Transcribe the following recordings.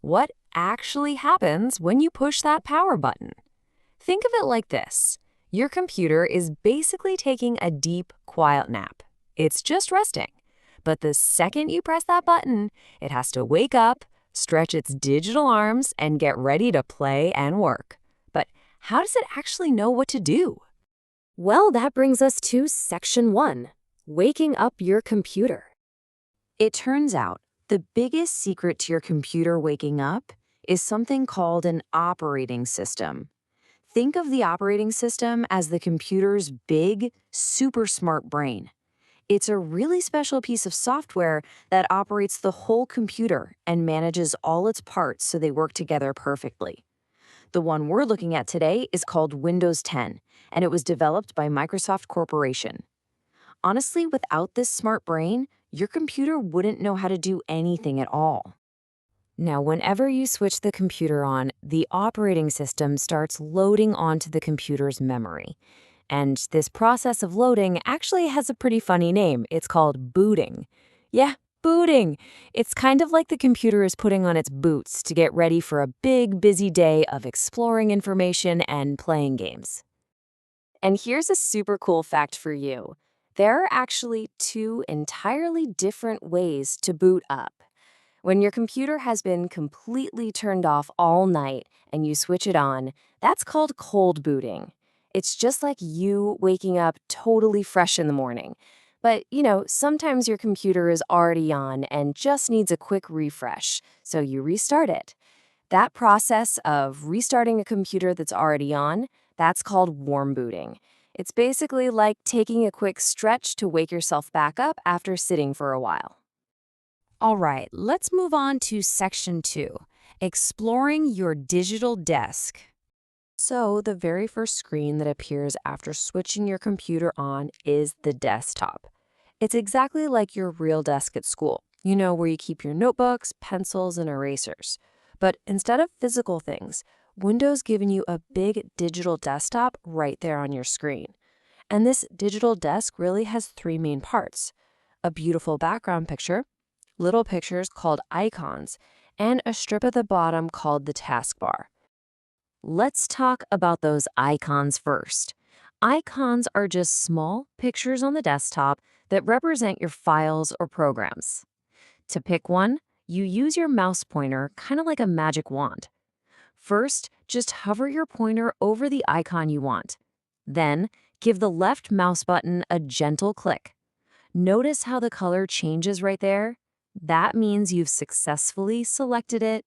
What actually happens when you push that power button? Think of it like this. Your computer is basically taking a deep, quiet nap. It's just resting. But the second you press that button, it has to wake up, stretch its digital arms, and get ready to play and work. But how does it actually know what to do? Well, that brings us to Section 1, waking up your computer. It turns out the biggest secret to your computer waking up is something called an operating system. Think of the operating system as the computer's big, super smart brain. It's a really special piece of software that operates the whole computer and manages all its parts so they work together perfectly. The one we're looking at today is called Windows 10, and it was developed by Microsoft Corporation. Honestly, without this smart brain, your computer wouldn't know how to do anything at all. Now, whenever you switch the computer on, the operating system starts loading onto the computer's memory. And this process of loading actually has a pretty funny name. It's called booting. Yeah, booting. It's kind of like the computer is putting on its boots to get ready for a big, busy day of exploring information and playing games. And here's a super cool fact for you. There are actually two entirely different ways to boot up. When your computer has been completely turned off all night and you switch it on, that's called cold booting. It's just like you waking up totally fresh in the morning. But, sometimes your computer is already on and just needs a quick refresh, so you restart it. That process of restarting a computer that's already on, that's called warm booting. It's basically like taking a quick stretch to wake yourself back up after sitting for a while. All right, let's move on to Section 2, exploring your digital desk. So, the very first screen that appears after switching your computer on is the desktop. It's exactly like your real desk at school, where you keep your notebooks, pencils, and erasers. But instead of physical things, Windows given you a big digital desktop right there on your screen. And this digital desk really has three main parts: a beautiful background picture, little pictures called icons, and a strip at the bottom called the taskbar. Let's talk about those icons first. Icons are just small pictures on the desktop that represent your files or programs. To pick one, you use your mouse pointer kind of like a magic wand. First, just hover your pointer over the icon you want. Then, give the left mouse button a gentle click. Notice how the color changes right there? That means you've successfully selected it.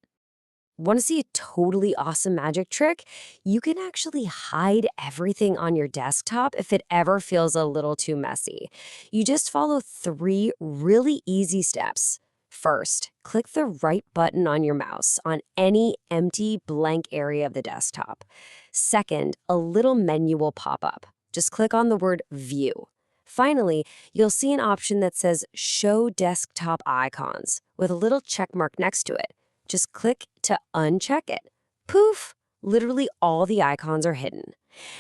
Want to see a totally awesome magic trick? You can actually hide everything on your desktop if it ever feels a little too messy. You just follow three really easy steps. First, click the right button on your mouse on any empty blank area of the desktop. Second, a little menu will pop up. Just click on the word View. Finally, you'll see an option that says Show Desktop Icons with a little check mark next to it. Just click to uncheck it. Poof! Literally all the icons are hidden.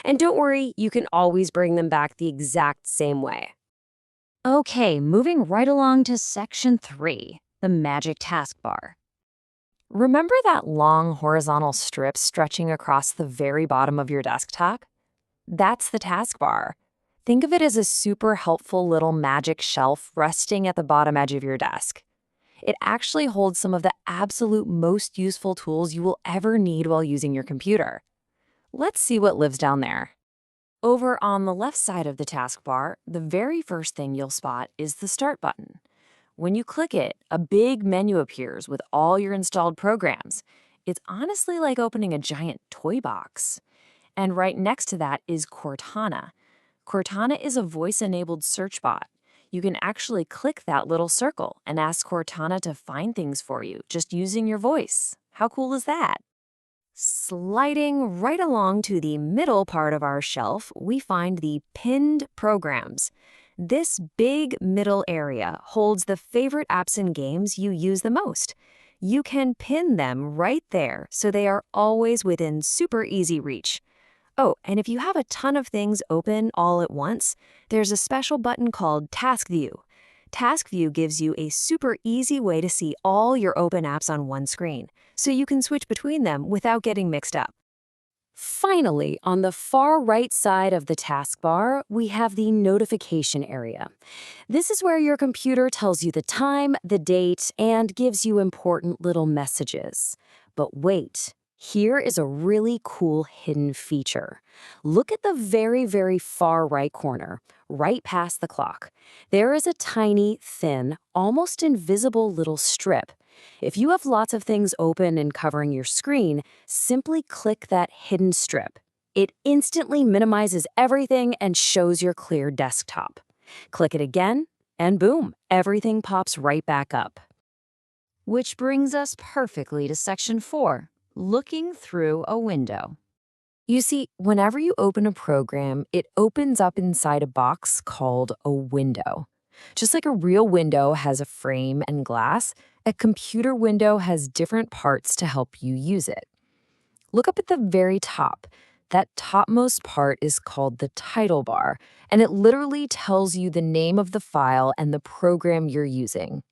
And don't worry, you can always bring them back the exact same way. Okay, moving right along to Section 3, the magic taskbar. Remember that long horizontal strip stretching across the very bottom of your desktop? That's the taskbar. Think of it as a super helpful little magic shelf resting at the bottom edge of your desk. It actually holds some of the absolute most useful tools you will ever need while using your computer. Let's see what lives down there. Over on the left side of the taskbar, the very first thing you'll spot is the Start button. When you click it, a big menu appears with all your installed programs. It's honestly like opening a giant toy box. And right next to that is Cortana. Cortana is a voice-enabled search bot. You can actually click that little circle and ask Cortana to find things for you just using your voice. How cool is that? Sliding right along to the middle part of our shelf, we find the pinned programs. This big middle area holds the favorite apps and games you use the most. You can pin them right there so they are always within super easy reach. Oh, and if you have a ton of things open all at once, there's a special button called Task View. Task View gives you a super easy way to see all your open apps on one screen, so you can switch between them without getting mixed up. Finally, on the far right side of the taskbar, we have the notification area. This is where your computer tells you the time, the date, and gives you important little messages. But wait, here is a really cool hidden feature. Look at the very far right corner, right past the clock. There is a tiny, thin, almost invisible little strip. If you have lots of things open and covering your screen, simply click that hidden strip. It instantly minimizes everything and shows your clear desktop. Click it again, and boom, everything pops right back up. Which brings us perfectly to section 4, looking through a window. You see, whenever you open a program, it opens up inside a box called a window. Just like a real window has a frame and glass, a computer window has different parts to help you use it. Look up at the very top. That topmost part is called the title bar, and it literally tells you the name of the file and the program you're using.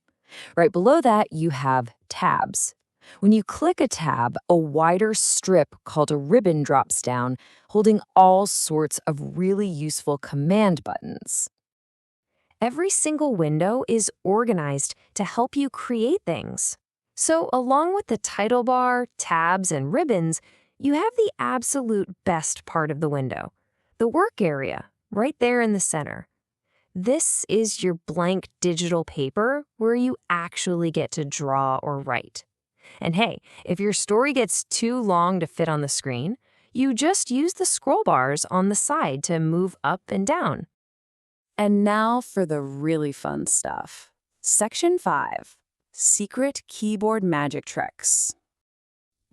Right below that, you have tabs. When you click a tab, a wider strip called a ribbon drops down, holding all sorts of really useful command buttons. Every single window is organized to help you create things. So along with the title bar, tabs, and ribbons, you have the absolute best part of the window, the work area, right there in the center. This is your blank digital paper where you actually get to draw or write. And hey, if your story gets too long to fit on the screen, you just use the scroll bars on the side to move up and down. And now for the really fun stuff. Section 5, Secret Keyboard Magic Tricks.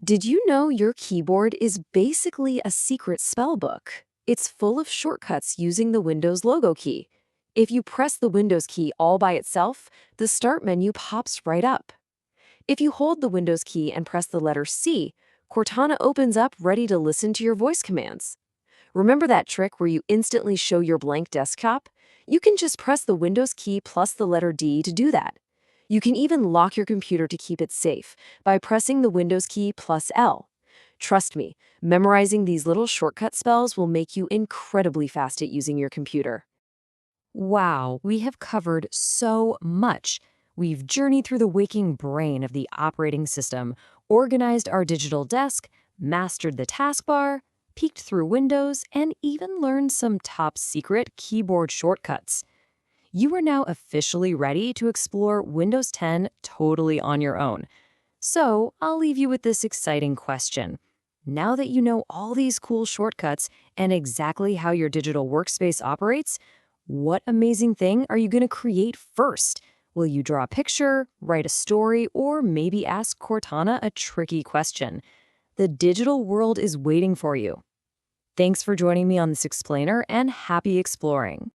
Did you know your keyboard is basically a secret spellbook? It's full of shortcuts using the Windows logo key. If you press the Windows key all by itself, the Start menu pops right up. If you hold the Windows key and press the letter C, Cortana opens up ready to listen to your voice commands. Remember that trick where you instantly show your blank desktop? You can just press the Windows key plus the letter D to do that. You can even lock your computer to keep it safe by pressing the Windows key plus L. Trust me, memorizing these little shortcut spells will make you incredibly fast at using your computer. Wow, we have covered so much. We've journeyed through the waking brain of the operating system, organized our digital desk, mastered the taskbar, peeked through windows, and even learned some top-secret keyboard shortcuts. You are now officially ready to explore Windows 10 totally on your own. So, I'll leave you with this exciting question. Now that you know all these cool shortcuts and exactly how your digital workspace operates, what amazing thing are you going to create first? Will you draw a picture, write a story, or maybe ask Cortana a tricky question? The digital world is waiting for you. Thanks for joining me on this explainer, and happy exploring.